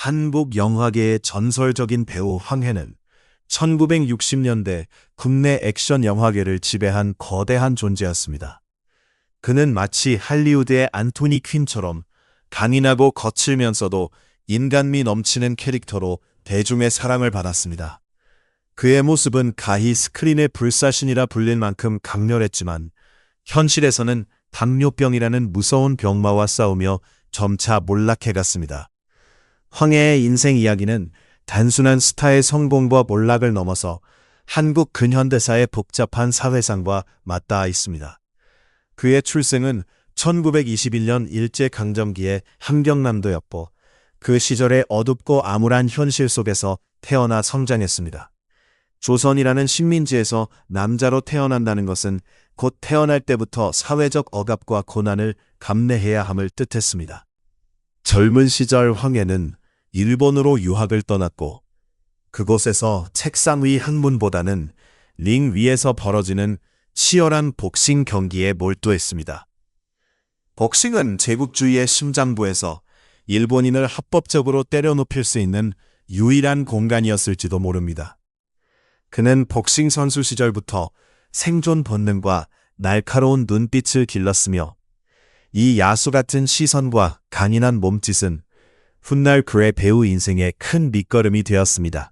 한국 영화계의 전설적인 배우 황해는 1960년대 국내 액션 영화계를 지배한 거대한 존재였습니다. 그는 마치 할리우드의 안토니 퀸처럼 강인하고 거칠면서도 인간미 넘치는 캐릭터로 대중의 사랑을 받았습니다. 그의 모습은 가히 스크린의 불사신이라 불릴 만큼 강렬했지만 현실에서는 당뇨병이라는 무서운 병마와 싸우며 점차 몰락해갔습니다. 황해의 인생 이야기는 단순한 스타의 성공과 몰락을 넘어서 한국 근현대사의 복잡한 사회상과 맞닿아 있습니다. 그의 출생은 1921년 일제강점기의 함경남도였고 그 시절의 어둡고 암울한 현실 속에서 태어나 성장했습니다. 조선이라는 식민지에서 남자로 태어난다는 것은 곧 태어날 때부터 사회적 억압과 고난을 감내해야 함을 뜻했습니다. 젊은 시절 황해는 일본으로 유학을 떠났고 그곳에서 책상 위 학문보다는 링 위에서 벌어지는 치열한 복싱 경기에 몰두했습니다. 복싱은 제국주의의 심장부에서 일본인을 합법적으로 때려눕힐 수 있는 유일한 공간이었을지도 모릅니다. 그는 복싱 선수 시절부터 생존 본능과 날카로운 눈빛을 길렀으며 이 야수 같은 시선과 강인한 몸짓은 훗날 그의 배우 인생의 큰 밑거름이 되었습니다.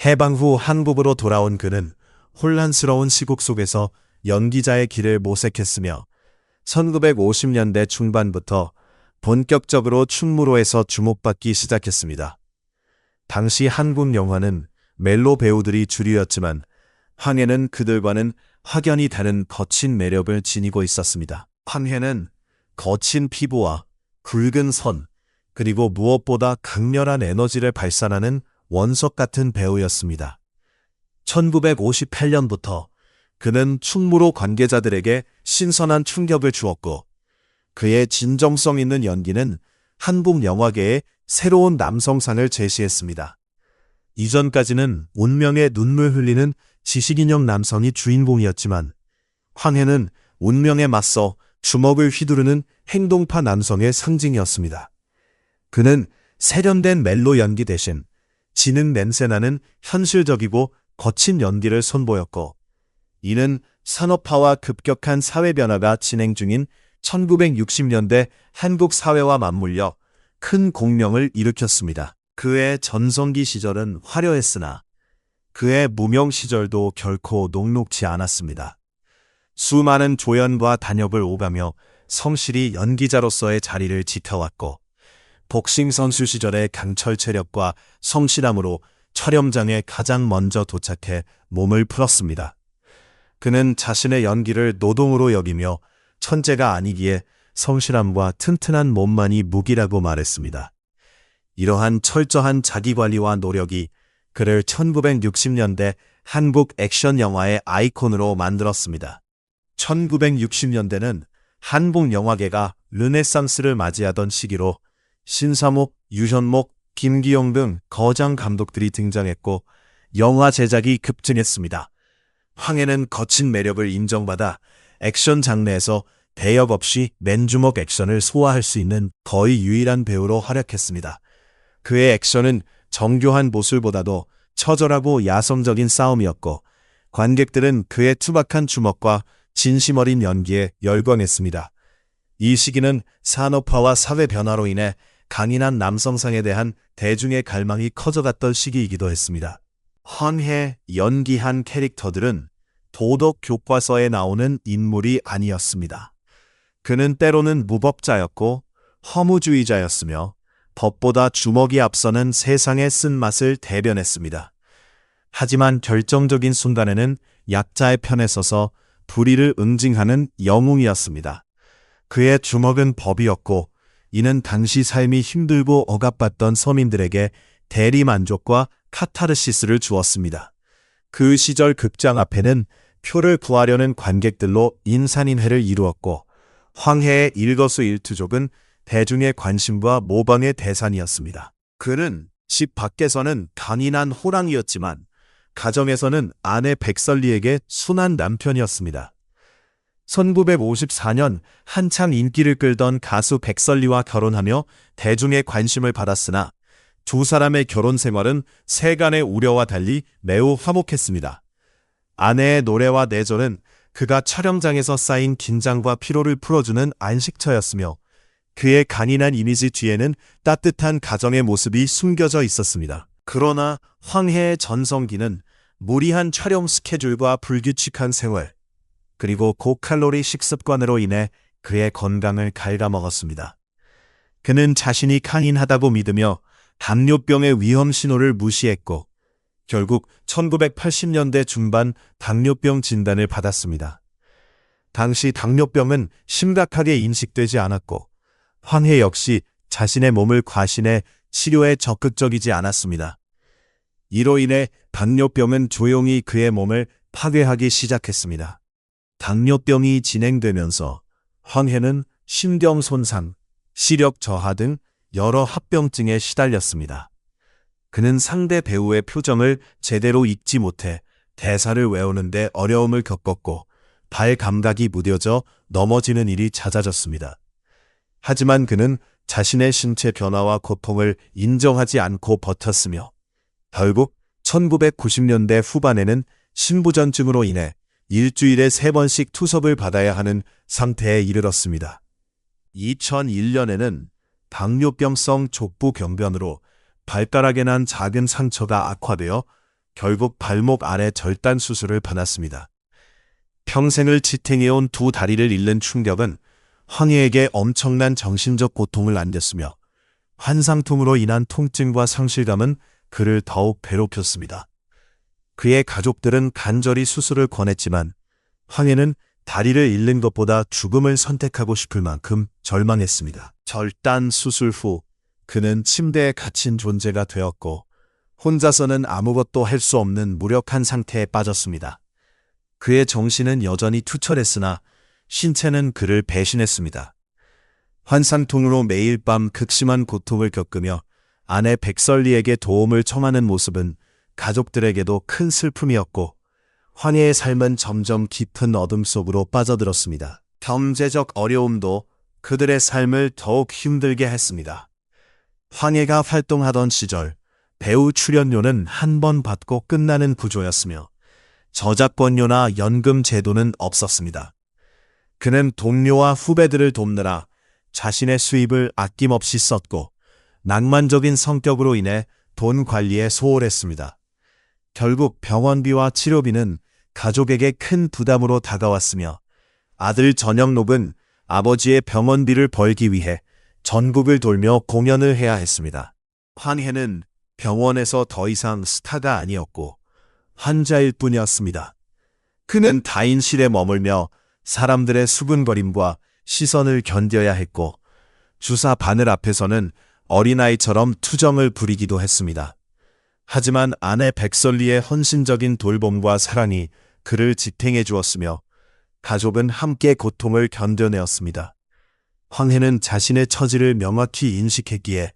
해방 후 한국으로 돌아온 그는 혼란스러운 시국 속에서 연기자의 길을 모색했으며 1950년대 중반부터 본격적으로 충무로에서 주목받기 시작했습니다. 당시 한국 영화는 멜로 배우들이 주류였지만 황해는 그들과는 확연히 다른 거친 매력을 지니고 있었습니다. 황해는 거친 피부와 굵은 선, 그리고 무엇보다 강렬한 에너지를 발산하는 원석 같은 배우였습니다. 1958년부터 그는 충무로 관계자들에게 신선한 충격을 주었고 그의 진정성 있는 연기는 한국 영화계에 새로운 남성상을 제시했습니다. 이전까지는 운명의 눈물 흘리는 지식인형 남성이 주인공이었지만 황해는 운명에 맞서 주먹을 휘두르는 행동파 남성의 상징이었습니다. 그는 세련된 멜로 연기 대신 지능 냄새나는 현실적이고 거친 연기를 선보였고 이는 산업화와 급격한 사회 변화가 진행 중인 1960년대 한국 사회와 맞물려 큰 공명을 일으켰습니다. 그의 전성기 시절은 화려했으나 그의 무명 시절도 결코 녹록지 않았습니다. 수많은 조연과 단역을 오가며 성실히 연기자로서의 자리를 지켜왔고 복싱 선수 시절의 강철 체력과 성실함으로 촬영장에 가장 먼저 도착해 몸을 풀었습니다. 그는 자신의 연기를 노동으로 여기며 천재가 아니기에 성실함과 튼튼한 몸만이 무기라고 말했습니다. 이러한 철저한 자기관리와 노력이 그를 1960년대 한국 액션 영화의 아이콘으로 만들었습니다. 1960년대는 한국 영화계가 르네상스를 맞이하던 시기로 신사목, 유현목, 김기용 등 거장 감독들이 등장했고 영화 제작이 급증했습니다. 황해는 거친 매력을 인정받아 액션 장르에서 대역 없이 맨주먹 액션을 소화할 수 있는 거의 유일한 배우로 활약했습니다. 그의 액션은 정교한 모술보다도 처절하고 야성적인 싸움이었고 관객들은 그의 투박한 주먹과 진심 어린 연기에 열광했습니다. 이 시기는 산업화와 사회 변화로 인해 강인한 남성상에 대한 대중의 갈망이 커져갔던 시기이기도 했습니다. 황해 연기한 캐릭터들은 도덕 교과서에 나오는 인물이 아니었습니다. 그는 때로는 무법자였고 허무주의자였으며 법보다 주먹이 앞서는 세상의 쓴맛을 대변했습니다. 하지만 결정적인 순간에는 약자의 편에 서서 불의를 응징하는 영웅이었습니다. 그의 주먹은 법이었고 이는 당시 삶이 힘들고 억압받던 서민들에게 대리만족과 카타르시스를 주었습니다. 그 시절 극장 앞에는 표를 구하려는 관객들로 인산인해를 이루었고 황해의 일거수일투족은 대중의 관심과 모방의 대상이었습니다. 그는 집 밖에서는 강인한 호랑이였지만 가정에서는 아내 백설리에게 순한 남편이었습니다. 1954년 한창 인기를 끌던 가수 백설리와 결혼하며 대중의 관심을 받았으나 두 사람의 결혼 생활은 세간의 우려와 달리 매우 화목했습니다. 아내의 노래와 내조는 그가 촬영장에서 쌓인 긴장과 피로를 풀어주는 안식처였으며 그의 강인한 이미지 뒤에는 따뜻한 가정의 모습이 숨겨져 있었습니다. 그러나 황해의 전성기는 무리한 촬영 스케줄과 불규칙한 생활, 그리고 고칼로리 식습관으로 인해 그의 건강을 갉아먹었습니다. 그는 자신이 강인하다고 믿으며 당뇨병의 위험 신호를 무시했고 결국 1980년대 중반 당뇨병 진단을 받았습니다. 당시 당뇨병은 심각하게 인식되지 않았고 황해 역시 자신의 몸을 과신해 치료에 적극적이지 않았습니다. 이로 인해 당뇨병은 조용히 그의 몸을 파괴하기 시작했습니다. 당뇨병이 진행되면서 황해는 신경 손상, 시력 저하 등 여러 합병증에 시달렸습니다. 그는 상대 배우의 표정을 제대로 읽지 못해 대사를 외우는데 어려움을 겪었고 발 감각이 무뎌져 넘어지는 일이 잦아졌습니다. 하지만 그는 자신의 신체 변화와 고통을 인정하지 않고 버텼으며 결국 1990년대 후반에는 신부전증으로 인해 일주일에 3번씩 투석을 받아야 하는 상태에 이르렀습니다. 2001년에는 당뇨병성 족부경변으로 발가락에 난 작은 상처가 악화되어 결국 발목 아래 절단 수술을 받았습니다. 평생을 지탱해온 두 다리를 잃는 충격은 황해에게 엄청난 정신적 고통을 안겼으며 환상통으로 인한 통증과 상실감은 그를 더욱 괴롭혔습니다. 그의 가족들은 간절히 수술을 권했지만 황해는 다리를 잃는 것보다 죽음을 선택하고 싶을 만큼 절망했습니다. 절단 수술 후 그는 침대에 갇힌 존재가 되었고 혼자서는 아무것도 할 수 없는 무력한 상태에 빠졌습니다. 그의 정신은 여전히 투철했으나 신체는 그를 배신했습니다. 환상통으로 매일 밤 극심한 고통을 겪으며 아내 백설리에게 도움을 청하는 모습은 가족들에게도 큰 슬픔이었고 황해의 삶은 점점 깊은 어둠 속으로 빠져들었습니다. 경제적 어려움도 그들의 삶을 더욱 힘들게 했습니다. 황해가 활동하던 시절 배우 출연료는 한 번 받고 끝나는 구조였으며 저작권료나 연금 제도는 없었습니다. 그는 동료와 후배들을 돕느라 자신의 수입을 아낌없이 썼고 낭만적인 성격으로 인해 돈 관리에 소홀했습니다. 결국 병원비와 치료비는 가족에게 큰 부담으로 다가왔으며 아들 전영록은 아버지의 병원비를 벌기 위해 전국을 돌며 공연을 해야 했습니다. 황해는 병원에서 더 이상 스타가 아니었고 환자일 뿐이었습니다. 그는 다인실에 머물며 사람들의 수군거림과 시선을 견뎌야 했고 주사 바늘 앞에서는 어린아이처럼 투정을 부리기도 했습니다. 하지만 아내 백설리의 헌신적인 돌봄과 사랑이 그를 지탱해 주었으며 가족은 함께 고통을 견뎌내었습니다. 황해는 자신의 처지를 명확히 인식했기에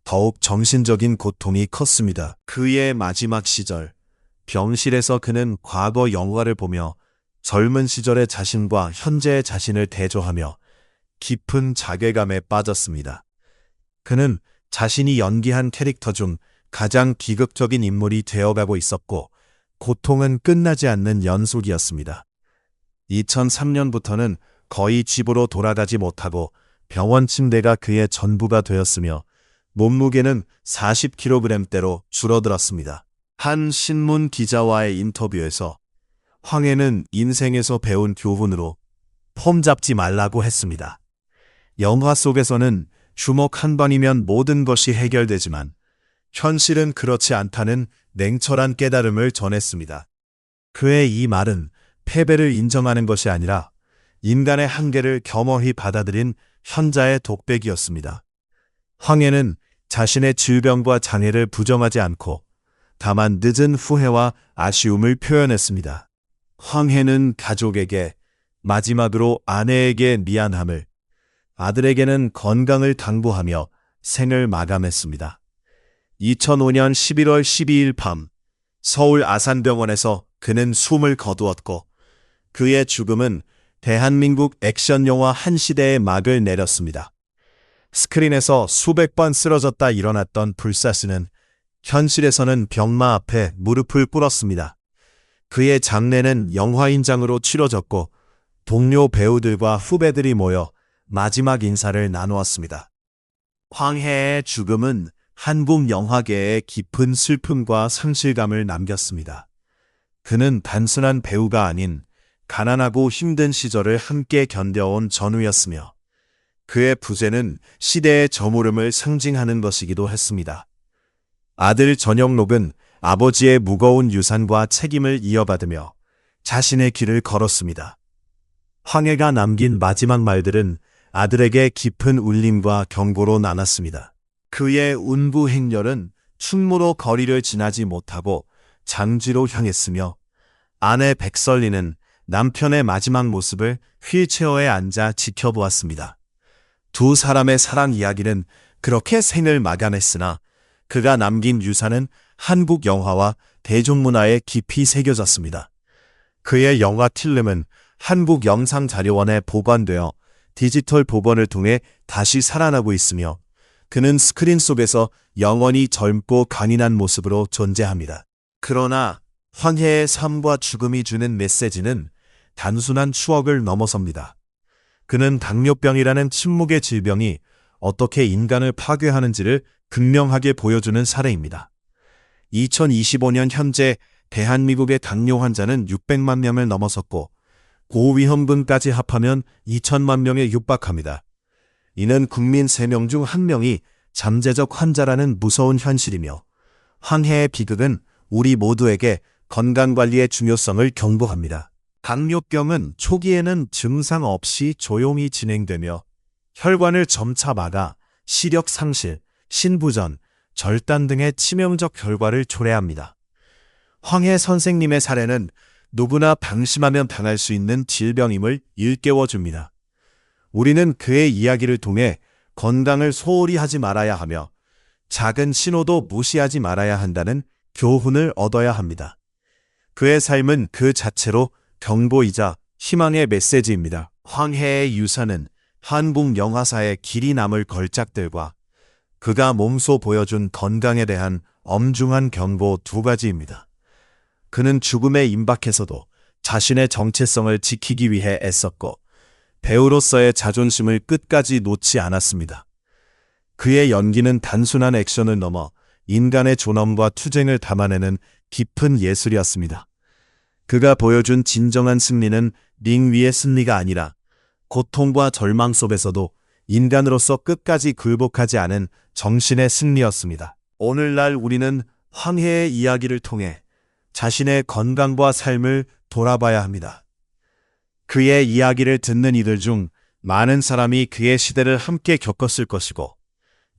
더욱 정신적인 고통이 컸습니다. 그의 마지막 시절, 병실에서 그는 과거 영화를 보며 젊은 시절의 자신과 현재의 자신을 대조하며 깊은 자괴감에 빠졌습니다. 그는 자신이 연기한 캐릭터 중 가장 비극적인 인물이 되어가고 있었고 고통은 끝나지 않는 연속이었습니다. 2003년부터는 거의 집으로 돌아가지 못하고 병원 침대가 그의 전부가 되었으며 몸무게는 40kg대로 줄어들었습니다. 한 신문 기자와의 인터뷰에서 황해는 인생에서 배운 교훈으로 폼 잡지 말라고 했습니다. 영화 속에서는 주먹 한 방이면 모든 것이 해결되지만 현실은 그렇지 않다는 냉철한 깨달음을 전했습니다. 그의 이 말은 패배를 인정하는 것이 아니라 인간의 한계를 겸허히 받아들인 현자의 독백이었습니다. 황해는 자신의 질병과 장애를 부정하지 않고 다만 늦은 후회와 아쉬움을 표현했습니다. 황해는 가족에게 마지막으로 아내에게 미안함을, 아들에게는 건강을 당부하며 생을 마감했습니다. 2005년 11월 12일 밤 서울 아산병원에서 그는 숨을 거두었고 그의 죽음은 대한민국 액션 영화 한 시대의 막을 내렸습니다. 스크린에서 수백 번 쓰러졌다 일어났던 불사스는 현실에서는 병마 앞에 무릎을 꿇었습니다. 그의 장례는 영화인장으로 치러졌고 동료 배우들과 후배들이 모여 마지막 인사를 나누었습니다. 황해의 죽음은 한국 영화계에 깊은 슬픔과 상실감을 남겼습니다. 그는 단순한 배우가 아닌 가난하고 힘든 시절을 함께 견뎌온 전우였으며 그의 부재는 시대의 저물음을 상징하는 것이기도 했습니다. 아들 전영록은 아버지의 무거운 유산과 책임을 이어받으며 자신의 길을 걸었습니다. 황해가 남긴 마지막 말들은 아들에게 깊은 울림과 경고로 나눴습니다. 그의 운부 행렬은 충무로 거리를 지나지 못하고 장지로 향했으며 아내 백설리는 남편의 마지막 모습을 휠체어에 앉아 지켜보았습니다. 두 사람의 사랑 이야기는 그렇게 생을 마감했으나 그가 남긴 유산은 한국 영화와 대중문화에 깊이 새겨졌습니다. 그의 영화 필름은 한국 영상자료원에 보관되어 디지털 복원을 통해 다시 살아나고 있으며 그는 스크린 속에서 영원히 젊고 강인한 모습으로 존재합니다. 그러나 황해의 삶과 죽음이 주는 메시지는 단순한 추억을 넘어섭니다. 그는 당뇨병이라는 침묵의 질병이 어떻게 인간을 파괴하는지를 극명하게 보여주는 사례입니다. 2025년 현재 대한민국의 당뇨 환자는 600만 명을 넘어섰고 고위험군까지 합하면 2천만 명에 육박합니다. 이는 국민 3명 중 1명이 잠재적 환자라는 무서운 현실이며 황해의 비극은 우리 모두에게 건강관리의 중요성을 경고합니다. 당뇨병은 초기에는 증상 없이 조용히 진행되며 혈관을 점차 막아 시력 상실, 신부전, 절단 등의 치명적 결과를 초래합니다. 황해 선생님의 사례는 누구나 방심하면 당할 수 있는 질병임을 일깨워줍니다. 우리는 그의 이야기를 통해 건강을 소홀히 하지 말아야 하며 작은 신호도 무시하지 말아야 한다는 교훈을 얻어야 합니다. 그의 삶은 그 자체로 경고이자 희망의 메시지입니다. 황해의 유산은 한국 영화사의 길이 남을 걸작들과 그가 몸소 보여준 건강에 대한 엄중한 경고 2가지입니다. 그는 죽음에 임박해서도 자신의 정체성을 지키기 위해 애썼고 배우로서의 자존심을 끝까지 놓지 않았습니다. 그의 연기는 단순한 액션을 넘어 인간의 존엄과 투쟁을 담아내는 깊은 예술이었습니다. 그가 보여준 진정한 승리는 링 위의 승리가 아니라 고통과 절망 속에서도 인간으로서 끝까지 굴복하지 않은 정신의 승리였습니다. 오늘날 우리는 황해의 이야기를 통해 자신의 건강과 삶을 돌아봐야 합니다. 그의 이야기를 듣는 이들 중 많은 사람이 그의 시대를 함께 겪었을 것이고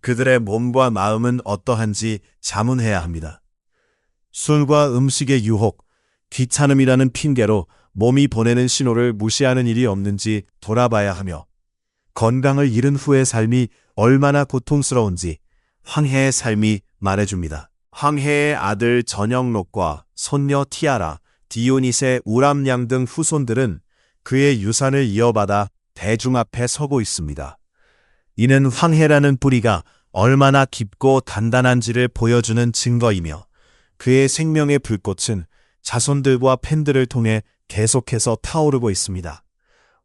그들의 몸과 마음은 어떠한지 자문해야 합니다. 술과 음식의 유혹, 귀찮음이라는 핑계로 몸이 보내는 신호를 무시하는 일이 없는지 돌아봐야 하며 건강을 잃은 후의 삶이 얼마나 고통스러운지 황해의 삶이 말해줍니다. 황해의 아들 전영록과 손녀 티아라, 디오니세, 우람양 등 후손들은 그의 유산을 이어받아 대중 앞에 서고 있습니다. 이는 황해라는 뿌리가 얼마나 깊고 단단한지를 보여주는 증거이며 그의 생명의 불꽃은 자손들과 팬들을 통해 계속해서 타오르고 있습니다.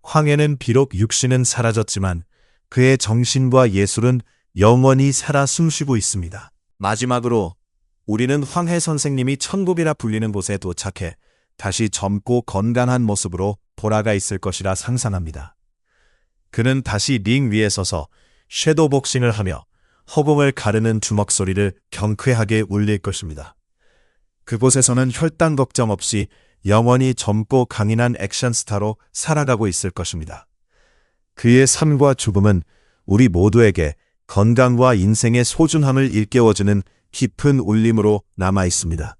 황해는 비록 육신은 사라졌지만 그의 정신과 예술은 영원히 살아 숨쉬고 있습니다. 마지막으로 우리는 황해 선생님이 천국이라 불리는 곳에 도착해 다시 젊고 건강한 모습으로 돌아가 있을 것이라 상상합니다. 그는 다시 링 위에 서서 섀도우 복싱을 하며 허공을 가르는 주먹 소리를 경쾌하게 울릴 것입니다. 그곳에서는 혈당 걱정 없이 영원히 젊고 강인한 액션 스타로 살아가고 있을 것입니다. 그의 삶과 죽음은 우리 모두에게 건강과 인생의 소중함을 일깨워주는 깊은 울림으로 남아 있습니다.